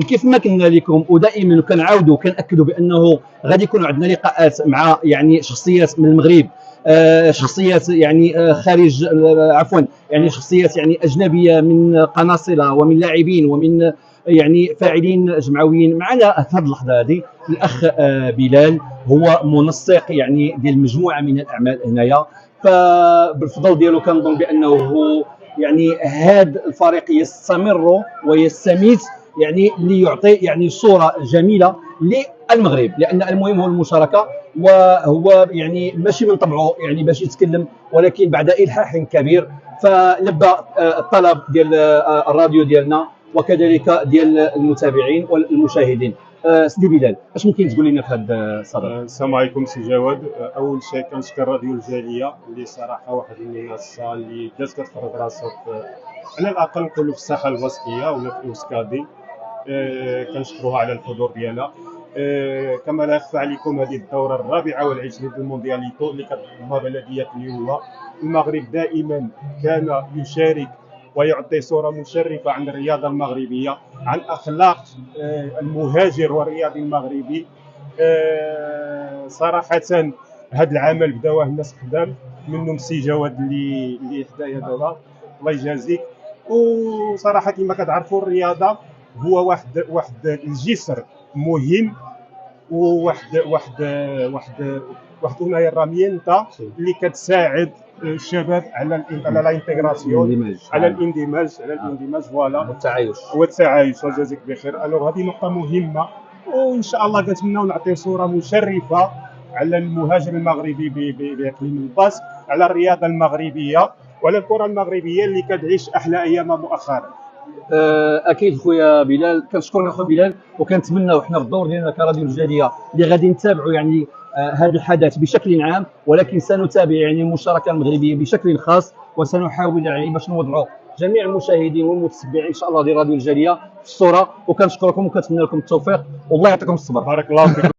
كيف ما قلنا لكم ودائما كنعاودوا وكنأكدوا بانه غادي يكون عندنا لقاءات مع يعني شخصيات من المغرب، شخصيات يعني خارج، عفوا يعني شخصيات يعني اجنبيه من قناصله ومن لاعبين ومن يعني فاعلين جمعويين. معنا في هذه اللحظه هذه الاخ بلال، هو منسق يعني ديال مجموعه من الاعمال هنايا. فبالفضل ديالو كنظن بانه هو يعني هذا الفريق يستمر ويستميت يعني ليعطي يعني صوره جميله للمغرب، لان المهم هو المشاركه. وهو يعني ماشي من طبعه يعني باش يتكلم، ولكن بعد الحاح كبير فلبى الطلب ديال الراديو ديالنا وكذلك ديال المتابعين والمشاهدين. سيدي بلال، اش ممكن تقول لنا في هذا الصدد؟ السلام عليكم سي جواد. اول شيء كنشكر راديو الجاليه اللي صراحه واحد المنصه اللي بدات كتفرض راسها على الاقل نقولوا في الساحه الوسطيه ولا في اوسكادي. كنشكروها على الحضور ديالها. كما لا يخفى عليكم هذه الدوره الرابعه والعشرين للموندياليتو اللي كتنظمها بلديه نيوما. المغرب دائما كان يشارك ويعطي صوره مشرفه عن الرياضه المغربيه، عن اخلاق المهاجر والرياضي المغربي. صراحه هذا العمل بداوه الناس قدام منهم سي جواد اللي حدايا دابا، الله يجازيك. وصراحه كما كتعرفوا الرياضه هو واحد الجسر مهم، واحد هنايا الرامينتا اللي كتساعد الشباب على الانتغراسيون، على الاندماج فوالا والتعايش. وجزاك بخير. الوغ هذه نقطه مهمه، وان شاء الله كنتمناو نعطيو صوره مشرفه على المهاجر المغربي باقليم الباسك، على الرياضه المغربيه وعلى الكره المغربيه اللي كتعيش احلى ايامها مؤخرا. اكيد خويا بلال، كنشكرك اخويا بلال، وكنتمناو حنا في الدور ديالنا كراديو الجاليه اللي غادي نتابعوا يعني هذا الحدث بشكل عام، ولكن سنتابع يعني المشاركه المغربيه بشكل خاص، وسنحاول يعني باش نوضعوا جميع المشاهدين والمتتبعين ان شاء الله ديال راديو الجاليه في الصوره. وكنشكركم وكنتمنى لكم التوفيق، والله يعطيكم الصبر. بارك الله فيك.